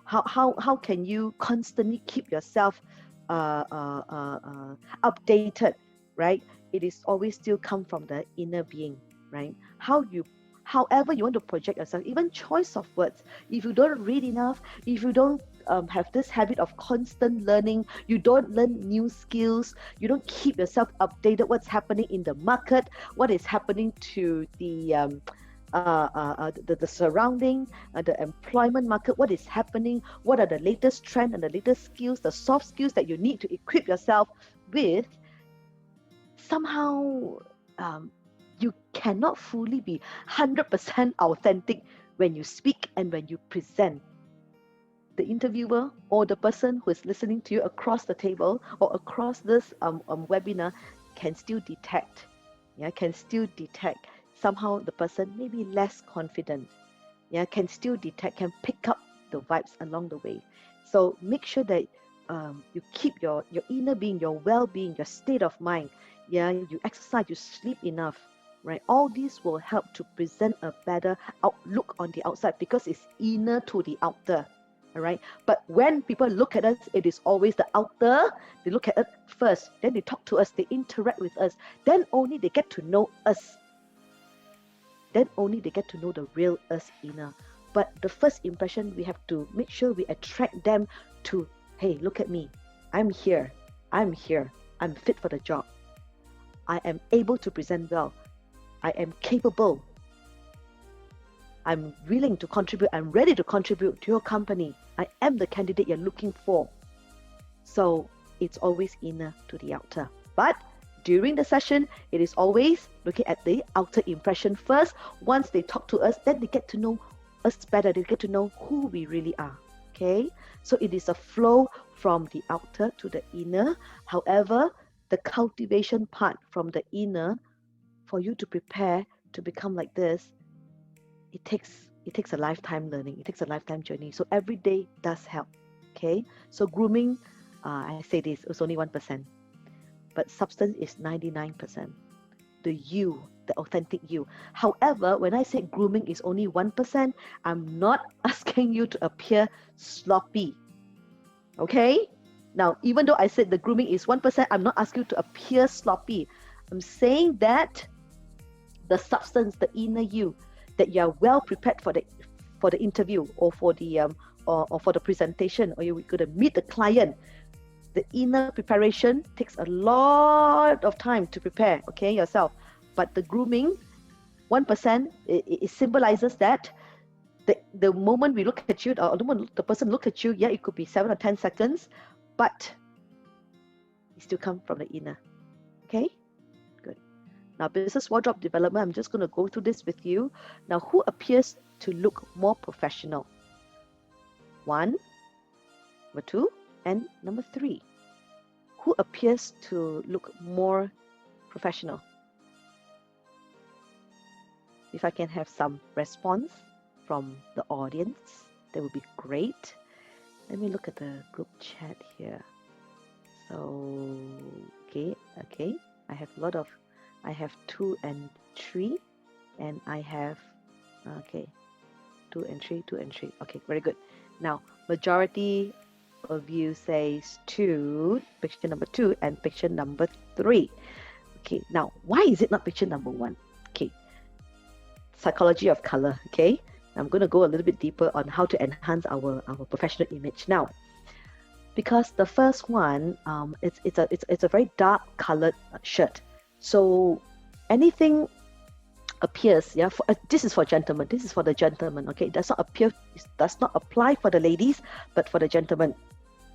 How can you constantly keep yourself updated, right? It is always still come from the inner being, right? However you want to project yourself, even choice of words. If you don't read enough, if you don't have this habit of constant learning, you don't learn new skills, you don't keep yourself updated, what's happening in the market, what is happening to the surrounding, the employment market, what is happening, what are the latest trends and the latest skills, the soft skills that you need to equip yourself with, somehow you cannot fully be 100% authentic when you speak and when you present. The interviewer or the person who is listening to you across the table or across this webinar can still detect, somehow the person may be less confident, can still detect, can pick up the vibes along the way. So make sure that you keep your inner being, your well-being, your state of mind, you exercise, you sleep enough, right? All these will help to present a better outlook on the outside, because it's inner to the outer. all right? But when people look at us, it is always the outer. They look at us first, then they talk to us, they interact with us, then only they get to know us. Then only they get to know the real us inner. But the first impression, we have to make sure we attract them to, hey, look at me. I'm here. I'm here. I'm fit for the job. I am able to present well. I am capable. I'm willing to contribute. I'm ready to contribute to your company. I am the candidate you're looking for. So it's always inner to the outer. But during the session, it is always looking at the outer impression first. Once they talk to us, then they get to know us better. They get to know who we really are. Okay? So it is a flow from the outer to the inner. However, the cultivation part from the inner, for you to prepare to become like this, it takes a lifetime learning. It takes a lifetime journey. So every day does help. Okay? So grooming, I say this, it's only 1%. But substance is 99%. The you, the authentic you. However, when I say grooming is only 1%, I'm not asking you to appear sloppy. Okay? Now, even though I said the grooming is 1%, I'm not asking you to appear sloppy. I'm saying that the substance, the inner you, that you are well prepared for the interview or for the or for the presentation, or you're going to meet the client. The inner preparation takes a lot of time to prepare, okay, yourself. But the grooming, 1%, it symbolizes that the moment we look at you, or the moment the person look at you, yeah, it could be 7 or 10 seconds, but it still come from the inner. Okay, good. Now, business wardrobe development, I'm just going to go through this with you. Now, who appears to look more professional? 1, number 2, and number 3. Who appears to look more professional? If I can have some response from the audience, that would be great. Let me look at the group chat here. So, okay. I have 2 and 3, and I have, 2 and 3. Okay, very good. Now, majority of you says 2, picture number 2, and picture number 3. Okay, now, why is it not picture number 1? Okay, psychology of color, okay? I'm going to go a little bit deeper on how to enhance our professional image now. Because the first one, it's a very dark colored shirt. So anything appears, yeah, this is for gentlemen, this is for the gentleman, okay? It does not apply for the ladies, but for the gentlemen,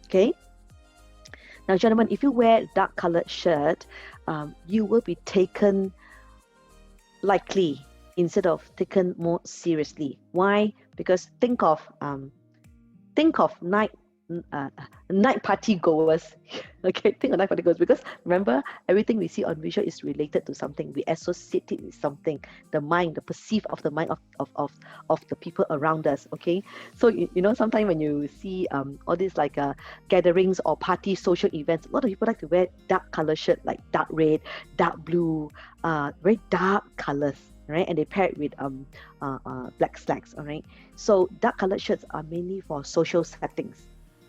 okay? Now, gentlemen, if you wear dark colored shirt, you will be taken lightly instead of taken more seriously. Why? Because think of night party goers. Okay, think of night party goers, because remember, everything we see on visual is related to something. We associate it with something, the mind, the perceive of the mind of the people around us. Okay, so you know, sometimes when you see all these like gatherings or party social events, a lot of people like to wear dark color shirt, like dark red, dark blue, very dark colors, right? And they pair it with black slacks. All right, so dark colored shirts are mainly for social settings,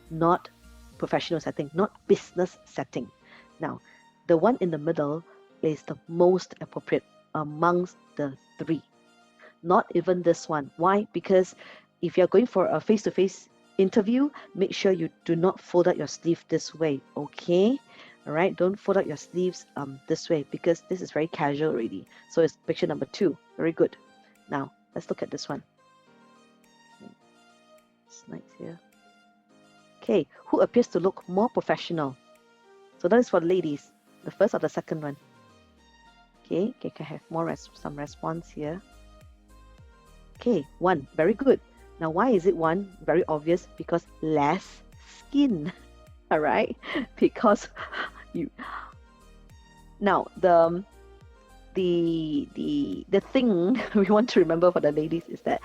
not professional setting, not business setting. Now, the one in the middle is the most appropriate amongst the 3. Not even this one. Why? Because if you're going for a face-to-face interview, make sure you do not fold out your sleeve this way, okay? All right, don't fold out your sleeves this way, because this is very casual already. So it's picture number 2. Very good. Now, let's look at this one. Slides here. Okay, who appears to look more professional? So that is for ladies, the first or the second one. Okay, can I have more some response here? Okay, 1, very good. Now, why is it 1? Very obvious, because less skin. All right, because you. Now, the thing we want to remember for the ladies is that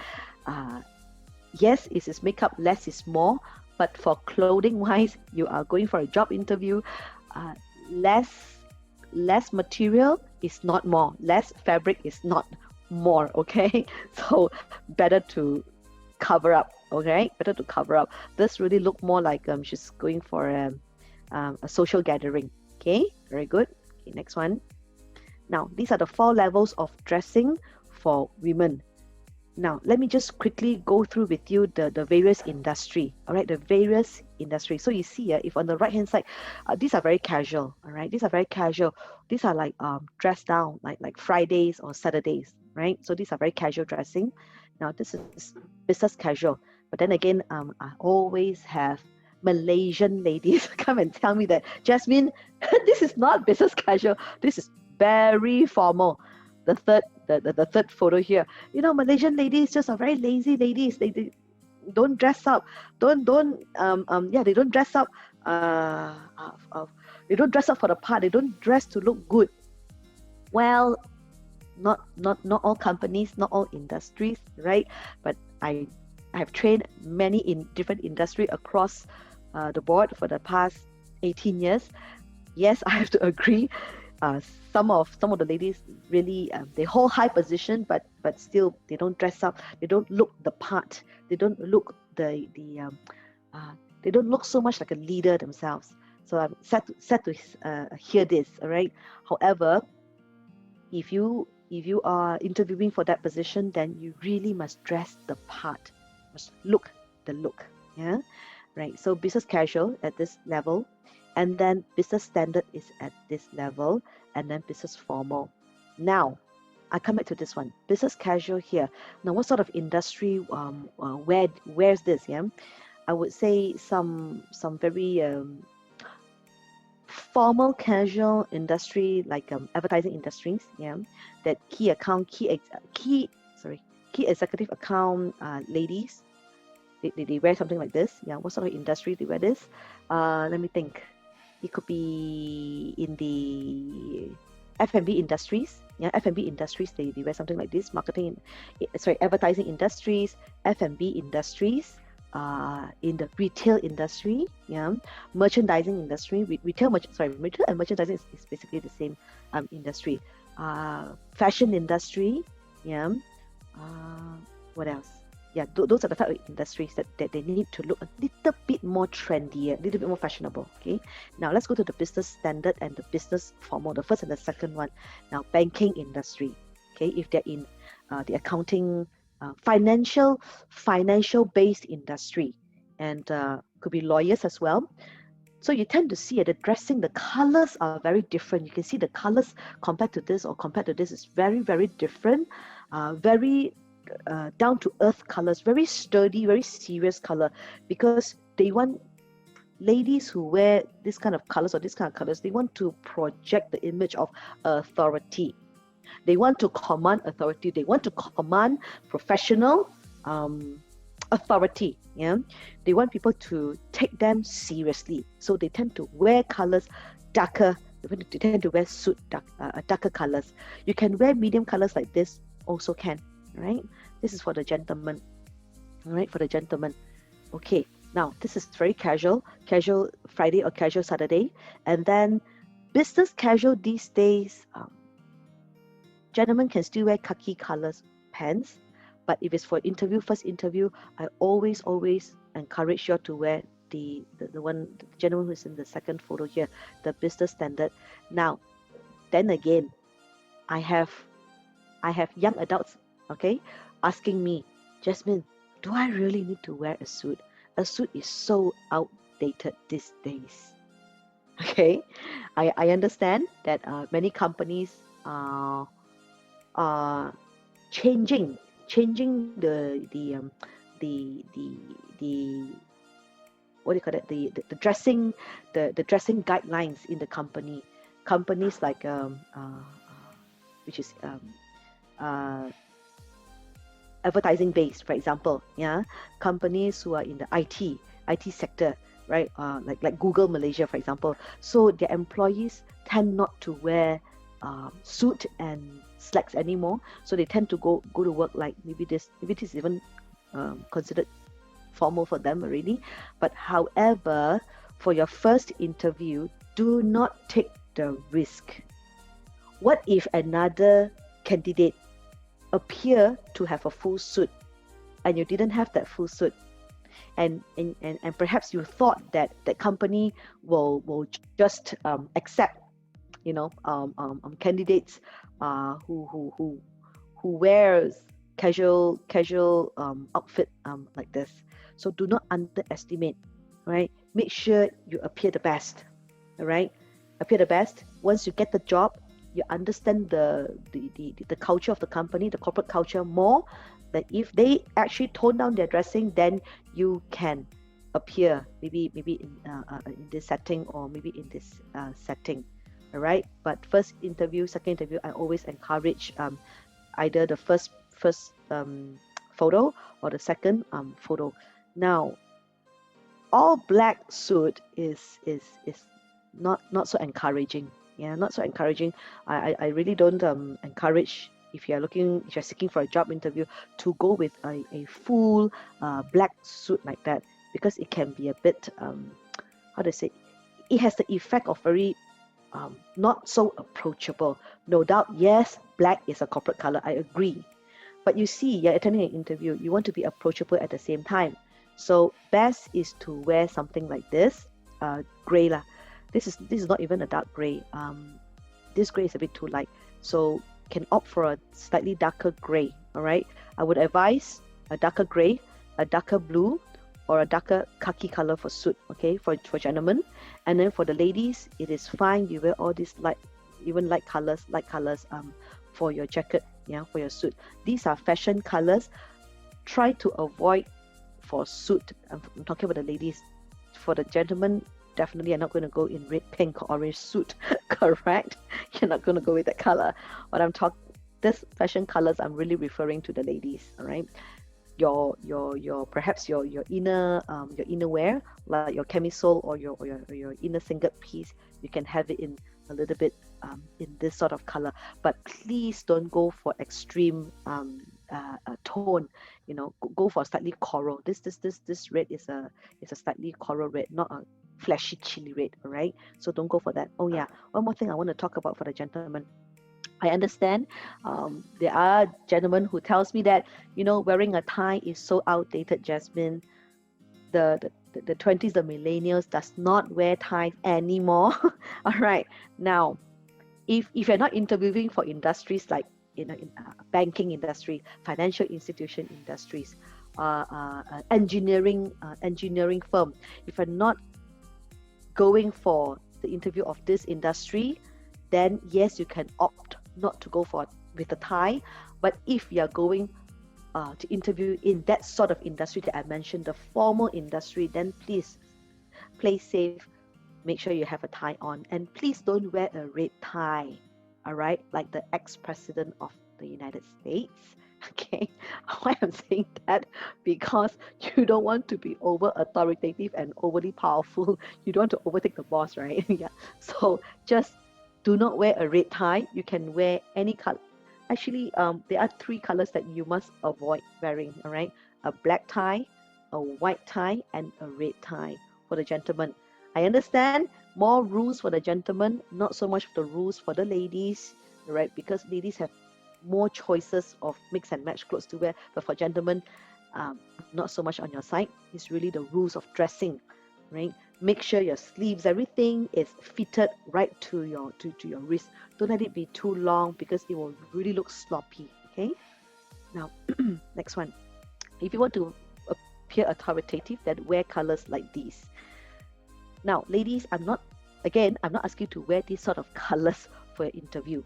yes, it is makeup, less is more. But for clothing wise, you are going for a job interview, less material is not more, less fabric is not more, okay? So better to cover up. Okay, better to cover up. This really look more like she's going for a social gathering. Okay, very good. Okay, next one. Now, these are the 4 levels of dressing for women. Now, let me just quickly go through with you the various industry. All right, the various industry. So you see, if on the right hand side, these are very casual. All right, these are very casual. These are like dressed down, like Fridays or Saturdays. Right. So these are very casual dressing. Now this is business casual. But then again, I always have Malaysian ladies come and tell me that, Jazzmine, this is not business casual. This is very formal. The third photo here, Malaysian ladies just are very lazy ladies. They don't dress up. They don't dress up. They don't dress up for the part. They don't dress to look good. Well, not all companies, not all industries, right? But I have trained many in different industry across the board for the past 18 years. Yes, I have to agree. Some of the ladies really they hold high position, but still they don't dress up. They don't look the part. They don't look they don't look so much like a leader themselves. So I'm sad to hear this. All right. However, if you are interviewing for that position, then you really must dress the part, must look the look. Yeah, right. So business casual at this level, and then business standard is at this level, and then business formal. Now, I come back to this one, business casual here. Now, what sort of industry? Where's this? Yeah, I would say some very formal casual industry, like advertising industries, yeah, that key executive account ladies, they wear something like this. Yeah, what sort of industry they wear this? Let me think. It could be in the F&B industries. Yeah, F&B industries, they wear something like this. Advertising industries, F&B industries, in the retail industry, yeah, merchandising industry, retail and merchandising is basically the same industry. Fashion industry, yeah. What else? Yeah, those are the type of industries that they need to look a little bit more trendy, a little bit more fashionable. Okay, now let's go to the business standard and the business formal, the first and the second one. Now, banking industry. Okay, if they're in the accounting, financial based industry, and could be lawyers as well. So you tend to see the dressing, the colors are very different. You can see the colors compared to this is very, very different. Very down to earth colors, very sturdy, very serious color, because they want ladies who wear this kind of colors or this kind of colors, they want to project the image of authority. They want to command authority. They want to command professional authority. Yeah, they want people to take them seriously. So they tend to wear colors darker. They tend to wear suit darker colors. You can wear medium colors like this, also can. Right? This is for the gentleman. All right, for the gentleman. Okay. Now this is very casual Friday or casual Saturday, and then business casual these days. Gentlemen can still wear khaki colors pants, but if it's for first interview, I always encourage you to wear the gentleman who's in the second photo here, the business standard. Now, then again, I have young adults, okay, asking me, Jazzmine, do I really need to wear a suit? A suit is so outdated these days. Okay, I understand that many companies are changing the what do you call it, the dressing guidelines in the companies like which is advertising based, for example, yeah, companies who are in the IT sector, right? Like Google Malaysia, for example. So their employees tend not to wear suit and slacks anymore. So they tend to go to work like maybe this is even considered formal for them already. But however, for your first interview, do not take the risk. What if another candidate appear to have a full suit and you didn't have that full suit, and perhaps you thought that the company will just accept, candidates who wears casual outfit like this. So do not underestimate, right? Make sure you appear the best, all right? Appear the best. Once you get the job, you understand the culture of the company, the corporate culture more. That if they actually tone down their dressing, then you can appear maybe in this setting, or maybe in this setting, all right? But first interview, second interview, I always encourage either the first photo or the second photo. Now, all black suit is not so encouraging. Yeah, not so encouraging. I really don't encourage, if you're seeking for a job interview, to go with a full black suit like that, because it can be a bit how to say, it has the effect of very not so approachable. No doubt, yes, black is a corporate color, I agree. But you see, you're attending an interview, you want to be approachable at the same time. So best is to wear something like this, gray lah. This is not even a dark gray. This gray is a bit too light. So can opt for a slightly darker gray, all right? I would advise a darker gray, a darker blue, or a darker khaki color for suit, okay, for gentlemen. And then for the ladies, it is fine, you wear all these light colors for your jacket, yeah, for your suit. These are fashion colors. Try to avoid for suit. I'm talking about the ladies. For the gentlemen, definitely you're not going to go in red, pink, or orange suit, correct? You're not going to go with that color. But this fashion colors, I'm really referring to the ladies, all right? Your perhaps your inner wear, like your camisole or your inner singlet piece, you can have it in a little bit in this sort of color, but please don't go for extreme tone. Go for slightly coral. This red is a slightly coral red, not a flashy chili red, all right? So don't go for that. Oh yeah, one more thing I want to talk about for the gentlemen. I understand there are gentlemen who tells me that wearing a tie is so outdated, Jazzmine. The 20s, the millennials does not wear ties anymore. All right, now if you're not interviewing for industries like in banking industry, financial institution industries, engineering firm, if you're not going for the interview of this industry, then yes, you can opt not to go for with a tie. But if you're going to interview in that sort of industry that I mentioned, the formal industry, then please play safe. Make sure you have a tie on, and please don't wear a red tie, all right, like the ex-president of the United States. Okay, why I'm saying that, because you don't want to be over authoritative and overly powerful. You don't want to overtake the boss, right? Yeah, so just do not wear a red tie. You can wear any color. Actually, there are 3 colors that you must avoid wearing, all right? A black tie, a white tie, and a red tie for the gentlemen. I understand more rules for the gentlemen, not so much the rules for the ladies, right? Because ladies have more choices of mix and match clothes to wear, but for gentlemen, not so much on your side. It's really the rules of dressing, right? Make sure your sleeves, everything is fitted right to your wrist. Don't let it be too long, because it will really look sloppy. Okay. Now, next one. If you want to appear authoritative, then wear colors like these. Now, ladies, I'm not asking you to wear these sort of colors for your interview.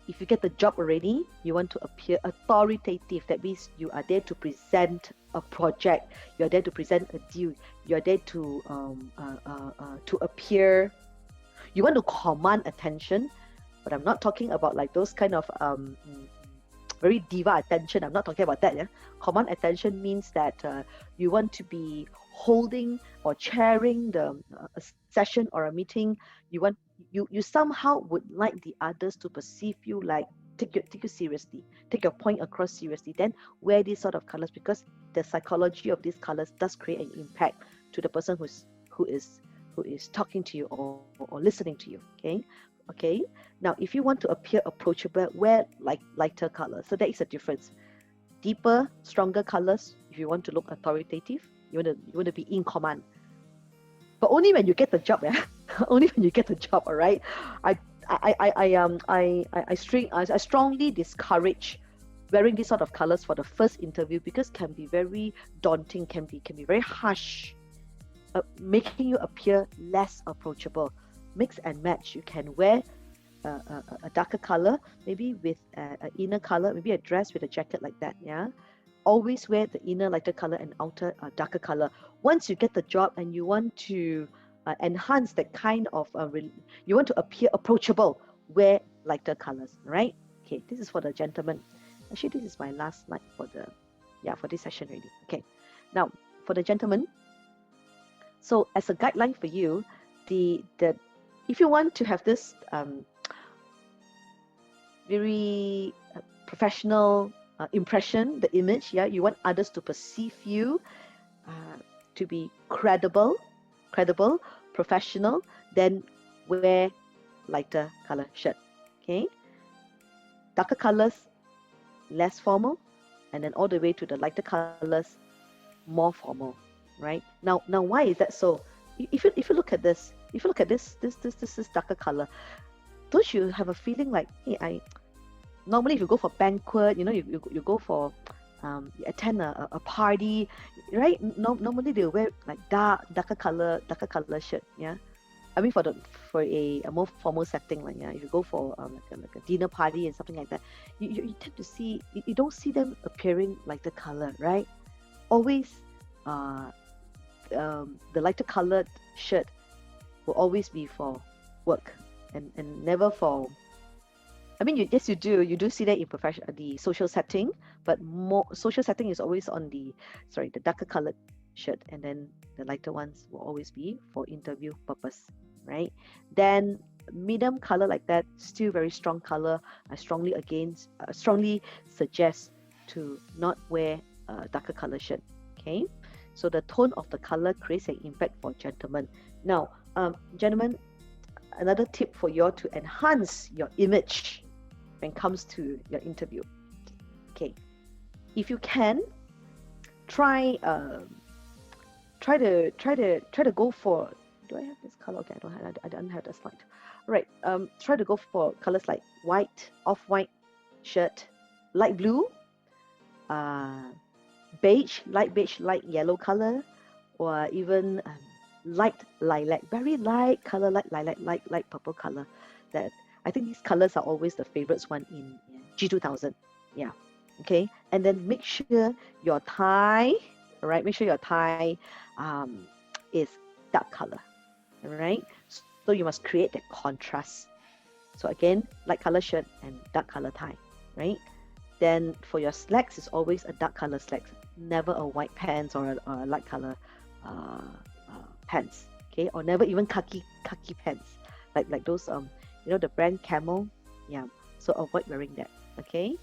If you get the job already, you want to appear authoritative. That means you are there to present a project. You're there to present a deal. You're there to appear. You want to command attention, but I'm not talking about like those kind of very diva attention. I'm not talking about that. Yeah, command attention means that you want to be holding or chairing a session or a meeting. You somehow would like the others to perceive you like take you seriously, take your point across seriously. Then wear these sort of colors, because the psychology of these colors does create an impact to the person who is talking to you or listening to you. Now if you want to appear approachable, wear like lighter colors. So there is a difference. deeper, stronger colors if you want to look authoritative. You want to be in command. But only when you get the job, yeah. Only when you get the job, all right. I I strongly discourage wearing this sort of colors for the first interview because can be very daunting, can be very harsh, making you appear less approachable. Mix and match. You can wear a darker color, maybe with an inner color, maybe a dress with a jacket like that. Yeah, always wear the inner lighter color and outer darker color. Once you get the job and you want to enhance that kind of you want to appear approachable, wear lighter colors, right? Okay, this is for the gentleman. Actually, this is my last slide for for this session already. Okay, now for the gentleman. So as a guideline for you, the if you want to have this very professional impression, the image, yeah, you want others to perceive you to be credible, professional, then wear lighter color shirt. Okay, darker colors, less formal, and then all the way to the lighter colors, more formal, right? Now why is that so? If you look at this, this darker color, don't you have a feeling like, hey, normally if you go for banquet, you go for you attend a party, right? Normally they wear like darker color shirt, yeah. I mean for a more formal setting, like, yeah, if you go for like a dinner party and something like that, you tend to see, you don't see them appearing like the color, right? Always the lighter colored shirt will always be for work and never for, I mean, yes, you do see that in the social setting, but more social setting is always on the darker colored shirt, and then the lighter ones will always be for interview purpose, right? Then medium color like that, still very strong color. I strongly suggest to not wear a darker color shirt. Okay, so the tone of the color creates an impact for gentlemen. Now, gentlemen, another tip for you all to enhance your image when it comes to your interview. Okay, if you can, try to go for. Do I have this color? Okay, I don't have the slide. All right. Try to go for colors like white, off-white shirt, light blue, beige, light yellow color, or even light lilac, very light color, light lilac, light purple color. That I think these colors are always the favorites one in G2000. Yeah. Okay. And then make sure your tie, all right, make sure your tie is dark color. All right. So you must create that contrast. So again, light color shirt and dark color tie, right? Then for your slacks, it's always a dark color slacks, never a white pants or a light color pants, okay? Or never even khaki pants, like those the brand Camel, yeah. So avoid wearing that, okay?